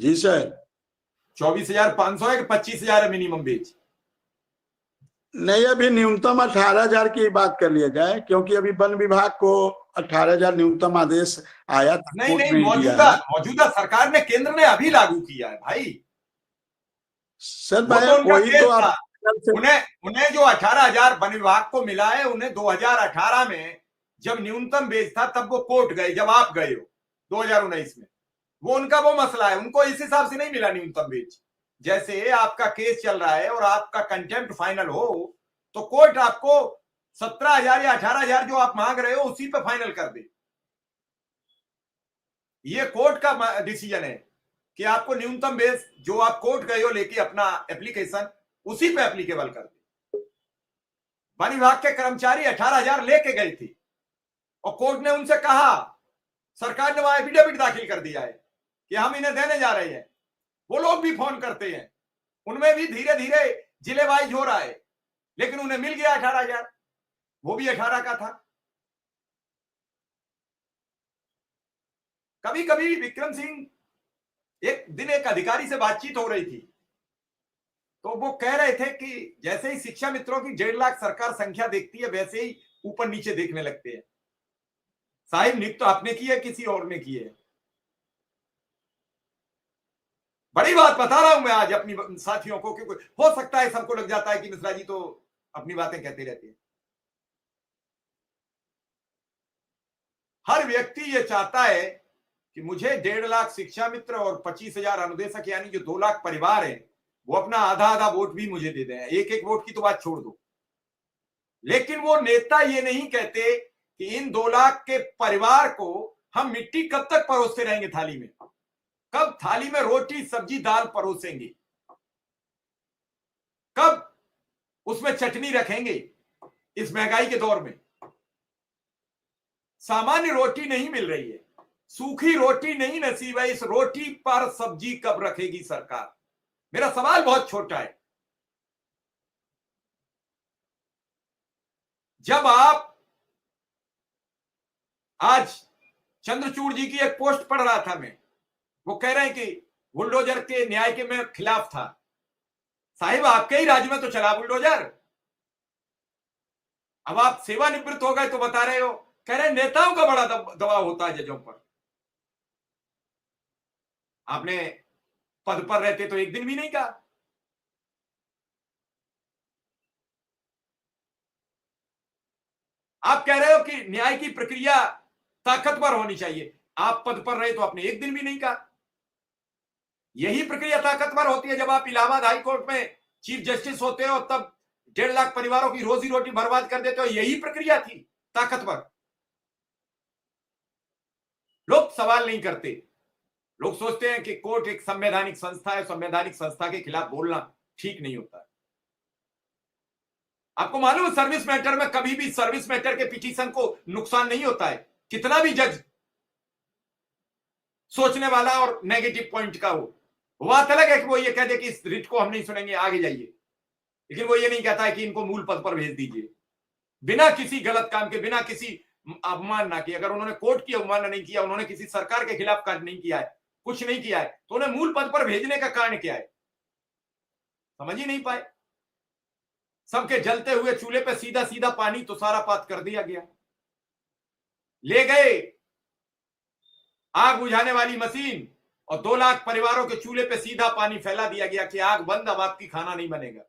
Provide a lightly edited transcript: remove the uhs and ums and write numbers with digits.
जी sir. 24,500 है कि 25,000 है मिनिमम वेज? नहीं, अभी न्यूनतम 18,000 की बात कर लिया जाए, क्योंकि अभी वन विभाग को 18,000 न्यूनतम आदेश आया था, नहीं कोर्ट नहीं, ने ही दिया मौजूदा है। मौजूदा सरकार ने, केंद्र ने अभी लागू किया है भाई। सर वो मैं तो उनका वही तो केस था। आप उन्हें उन्हें जो 18,000 वन विभाग को मिला है, उन्हें 2018 में जब न्यूनतम वेज था तब वो कोर्ट गए, जब आप गए हो 2019 में। वो उनका वो मसला है, उनको इस हिसाब से नहीं मिला न्यूनतम वेज। जैसे आपका केस चल रहा है और आपका कंटेम्प्ट फाइनल हो, तो कोर्ट आपको 17,000 या 18,000 जो आप मांग रहे हो उसी पे फाइनल कर दे। ये कोर्ट का डिसीजन है कि आपको न्यूनतम वेज जो आप कोर्ट गए हो लेके अपना एप्लीकेशन, उसी पे एप्लीकेबल कर दे। वन विभाग के कर्मचारी 18,000 लेके गए थे और कोर्ट ने उनसे कहा, सरकार ने वहां एफिडेविट दाखिल कर दिया है कि हम इन्हें देने जा रहे हैं। वो लोग भी फोन करते हैं, उनमें भी धीरे धीरे जिले वाइज हो रहा है, लेकिन उन्हें मिल गया 18,000, वो भी 18 का था। कभी कभी विक्रम सिंह, एक दिन एक अधिकारी से बातचीत हो रही थी, तो वो कह रहे थे कि जैसे ही शिक्षा मित्रों की 1.5 लाख सरकार संख्या देखती है, वैसे ही ऊपर नीचे देखने लगते हैं। साहिब, नियुक्त तो आपने की है, किसी और ने की है? बड़ी बात बता रहा हूं मैं आज अपनी साथियों को, क्योंकि हो सकता है सबको लग जाता है कि मिश्रा जी तो अपनी बातें कहते रहते हैं। हर व्यक्ति ये चाहता है कि मुझे 1.5 लाख शिक्षा मित्र और 25,000 अनुदेशक, यानी जो 2 लाख परिवार है, वो अपना आधा आधा वोट भी मुझे दे दें। एक एक वोट की तो बात छोड़ दो, लेकिन वो नेता ये नहीं कहते कि इन 2 लाख के परिवार को हम मिट्टी कब तक परोसते रहेंगे थाली में, कब थाली में रोटी सब्जी दाल परोसेंगे, कब उसमें चटनी रखेंगे। इस महंगाई के दौर में सामान्य रोटी नहीं मिल रही है, सूखी रोटी नहीं नसीब है, इस रोटी पर सब्जी कब रखेगी सरकार? मेरा सवाल बहुत छोटा है। जब आप आज चंद्रचूड़ जी की एक पोस्ट पढ़ रहा था मैं, वो कह रहे हैं कि बुलडोजर के न्याय के मैं खिलाफ था। साहिब, आपके ही राज्य में तो चला बुलडोजर। अब आप सेवानिवृत्त हो गए तो बता रहे हो, कह रहे हैं नेताओं का बड़ा दबाव होता है जजों पर। आपने पद पर रहते तो एक दिन भी नहीं कहा। आप कह रहे हो कि न्याय की प्रक्रिया ताकतवर होनी चाहिए, आप पद पर रहे तो आपने एक दिन भी नहीं कहा। यही प्रक्रिया ताकतवर होती है जब आप इलाहाबाद हाई कोर्ट में चीफ जस्टिस होते हो, तब 1.5 लाख परिवारों की रोजी रोटी बर्बाद कर देते हो। यही प्रक्रिया थी ताकतवर। लोग सवाल नहीं करते, लोग सोचते हैं कि कोर्ट एक संवैधानिक संस्था है, संवैधानिक संस्था के खिलाफ बोलना ठीक नहीं होता। आपको मालूम है सर्विस मैटर में कभी भी सर्विस मैटर के पिटीशन को नुकसान नहीं होता है, कितना भी जज सोचने वाला और नेगेटिव पॉइंट का हो। बात अलग है कि वो ये कह दे कि इस रिट को हम नहीं सुनेंगे, आगे जाइए, लेकिन वो ये नहीं कहता है कि इनको मूल पद पर भेज दीजिए, बिना किसी गलत काम के, बिना किसी अवमानना के। अगर उन्होंने कोर्ट की अवमानना नहीं किया, उन्होंने किसी सरकार के खिलाफ कार्य नहीं किया है, कुछ नहीं किया है, तो उन्हें मूल पद पर भेजने का कारण क्या है? समझ ही नहीं पाए। सबके जलते हुए चूल्हे पे सीधा सीधा पानी तो सारा पात कर दिया गया। ले गए आग बुझाने वाली मशीन और 2 लाख परिवारों के चूल्हे पे सीधा पानी फैला दिया गया कि आग बंद, अब आपकी खाना नहीं बनेगा।